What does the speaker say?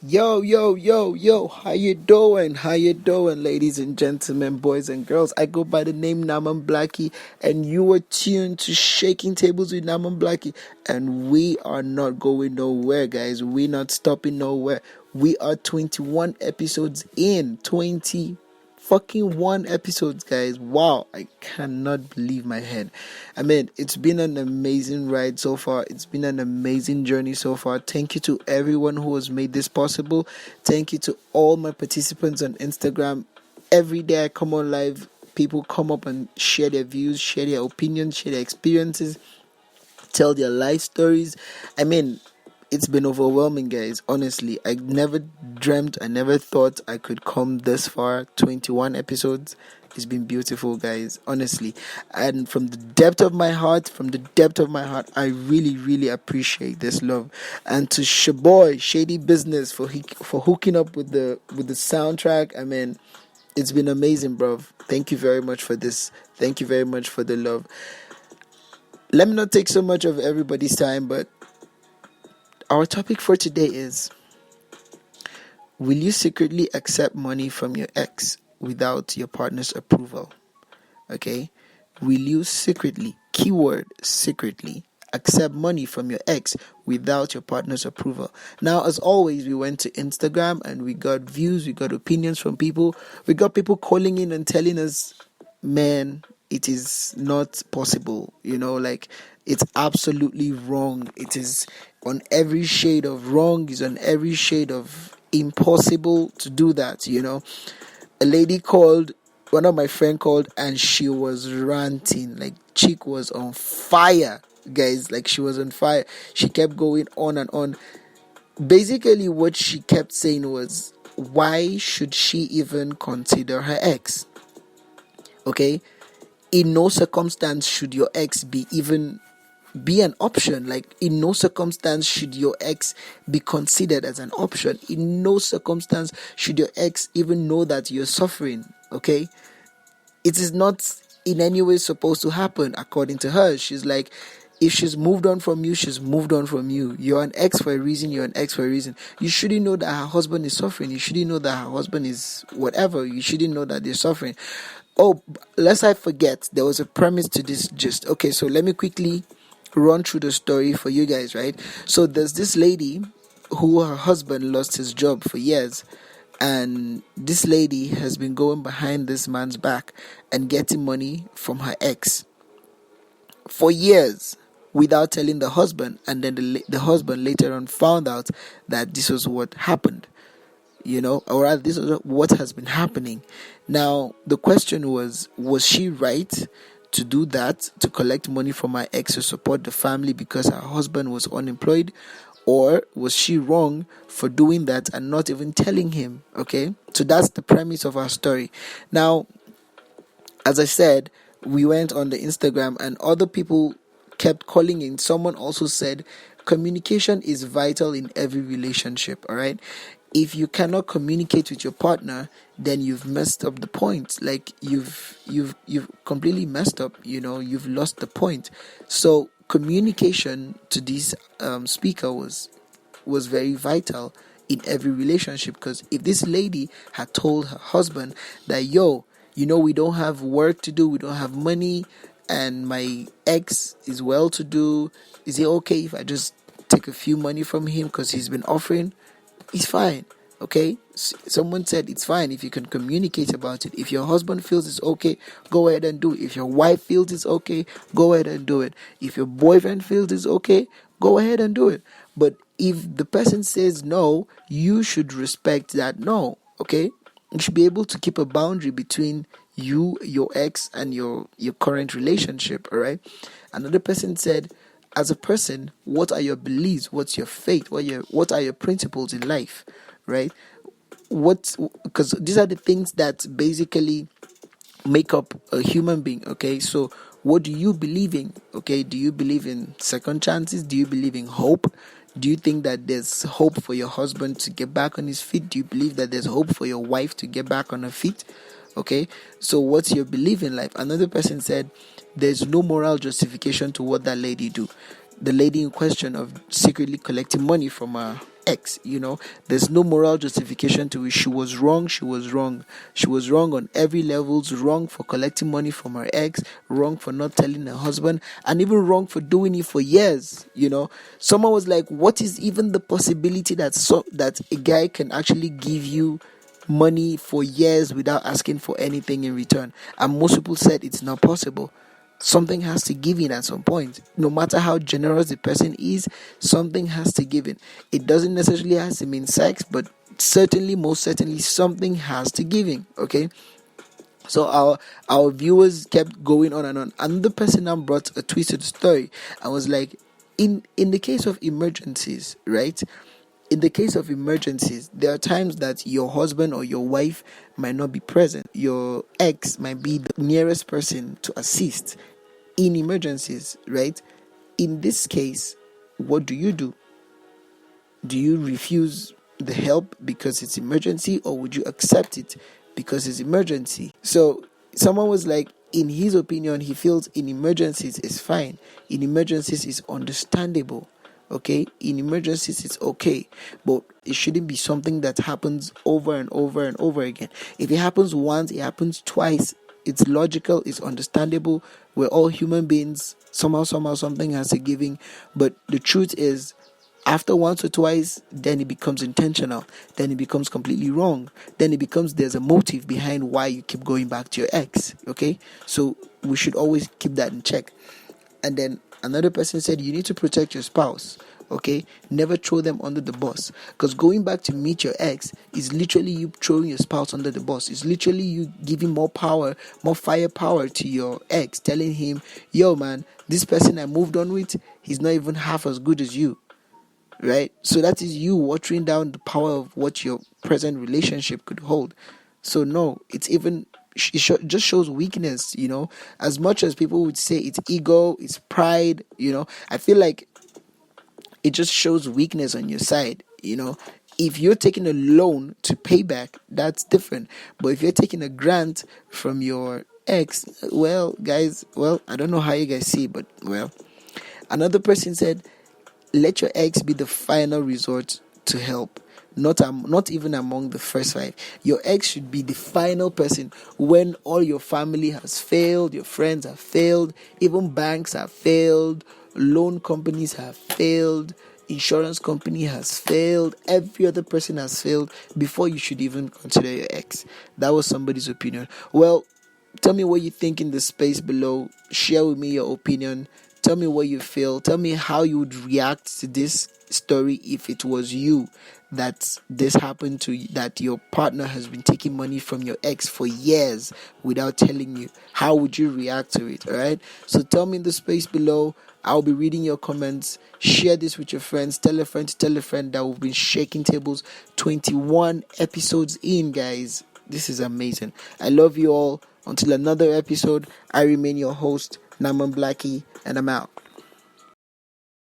Yo, yo, yo, yo, how you doing? How you doing, ladies and gentlemen, boys and girls? I go by the name Naman Blackie, and you are tuned to Shaking Tables with Naman Blackie. And we are not going nowhere, guys. We're not stopping nowhere. We are 21 episodes in. 20 fucking one episodes, guys. Wow, I cannot believe my head. I mean, it's been an amazing ride so far. It's been an amazing journey so far. Thank you to everyone who has made this possible. Thank you to all my participants on Instagram. Every day I come on live, people come up and share their views, share their opinions, share their experiences, tell their life stories. I mean, it's been overwhelming, guys. Honestly, I never dreamt, I never thought I could come this far. 21 episodes. It's been beautiful, guys. Honestly, and from the depth of my heart, I really, really appreciate this love. And to Shaboy Shady Business for hooking up with the soundtrack. I mean, it's been amazing, bro. Thank you very much for this. Thank you very much for the love. Let me not take so much of everybody's time, but our topic for today is: will you secretly accept money from your ex without your partner's approval? Okay? Will you secretly, keyword secretly, accept money from your ex without your partner's approval? Now, as always, we went to Instagram and we got views, we got opinions from people. We got people calling in and telling us, man, it is not possible. Like, it's absolutely wrong. It is on every shade of wrong, is on every shade of impossible to do that. A lady called, one of my friend called, and she was ranting. Like, chick was on fire, guys. Like, she was on fire. She kept going on and on. Basically, what she kept saying was, why should she even consider her ex? Okay? In no circumstance should your ex be an option. Like, in no circumstance should your ex be considered as an option. In no circumstance should your ex even know that you're suffering. Okay? It is not in any way supposed to happen, according to her. She's like, if she's moved on from you, she's moved on from you. You're an ex for a reason. You shouldn't know that her husband is suffering. You shouldn't know that her husband is whatever. You shouldn't know that they're suffering. Oh, lest I forget, there was a premise to this gist. Okay, so let me quickly run through the story for you guys, right? So there's this lady who, her husband lost his job for years, and this lady has been going behind this man's back and getting money from her ex for years without telling the husband. And then the husband later on found out that this was what happened, or rather, this is what has been happening. Now, the question was she right to do that, to collect money from her ex to support the family because her husband was unemployed? Or was she wrong for doing that and not even telling him? Okay, so that's the premise of our story. Now, as I said, we went on the Instagram and other people kept calling in. Someone also said communication is vital in every relationship. All right, if you cannot communicate with your partner, then you've messed up the point. Like, you've completely messed up. You've lost the point. So communication to this speaker was very vital in every relationship, because if this lady had told her husband that, yo, we don't have work to do, we don't have money, and my ex is well to do, is it okay if I just take a few money from him because he's been offering? It's fine. Okay, someone said it's fine if you can communicate about it. If your husband feels it's okay, go ahead and do it. If your wife feels it's okay, go ahead and do it. If your boyfriend feels it's okay, go ahead and do it. But if the person says no, you should respect that no. Okay, you should be able to keep a boundary between you, your ex, and your current relationship. All right. Another person said, as a person, what are your beliefs? What's your faith? What are your principles in life? Right? Because these are the things that basically make up a human being. Okay, so what do you believe in? Okay, do you believe in second chances? Do you believe in hope? Do you think that there's hope for your husband to get back on his feet? Do you believe that there's hope for your wife to get back on her feet? Okay, so what's your belief in life? Another person said there's no moral justification to what that lady do. The lady in question of secretly collecting money from her ex. There's no moral justification to it. She was wrong. She was wrong on every levels. Wrong for collecting money from her ex, wrong for not telling her husband, and even wrong for doing it for years. Someone was like, what is even the possibility that a guy can actually give you money for years without asking for anything in return? And most people said it's not possible. Something has to give in at some point. No matter how generous the person is, something has to give in. It doesn't necessarily have to mean sex, but most certainly something has to give in. Okay. So our viewers kept going on and on. Another person now brought a twist to the story and was like, in the case of emergencies, right? In the case of emergencies, there are times that your husband or your wife might not be present. Your ex might be the nearest person to assist in emergencies, right? In this case, what do? Do you refuse the help because it's emergency, or would you accept it because it's emergency? So someone was like, in his opinion, he feels in emergencies is fine. In emergencies is understandable. Okay, in emergencies it's okay, but it shouldn't be something that happens over and over and over again. If it happens once, it happens twice, it's logical, it's understandable. We're all human beings. Somehow something has a giving. But the truth is, after once or twice, then it becomes intentional. Then it becomes completely wrong. Then it becomes there's a motive behind why you keep going back to your ex. Okay, so we should always keep that in check. And then another person said, you need to protect your spouse. Okay, never throw them under the bus, because going back to meet your ex is literally you throwing your spouse under the bus. It's literally you giving more firepower to your ex, telling him, yo man, this person I moved on with, he's not even half as good as you, right? So that is you watering down the power of what your present relationship could hold. So no, it just shows weakness. As much as people would say it's ego, it's pride, I feel like it just shows weakness on your side. If you're taking a loan to pay back, that's different. But if you're taking a grant from your ex, guys, I don't know how you guys see, but another person said, let your ex be the final resort to help, not even among the first five. Your ex should be the final person when all your family has failed, your friends have failed, even banks have failed, loan companies have failed, insurance company has failed, every other person has failed before you should even consider your ex. That was somebody's opinion. Well, tell me what you think in the space below. Share with me your opinion. Tell me what you feel. Tell me how you would react to this story if it was you that this happened to, that your partner has been taking money from your ex for years without telling you. How would you react to it? All right. So tell me in the space below. I'll be reading your comments. Share this with your friends. Tell a friend to tell a friend that we've been shaking tables 21 episodes in, guys. This is amazing. I love you all. Until another episode, I remain your host, Naman Blackie, and I'm out.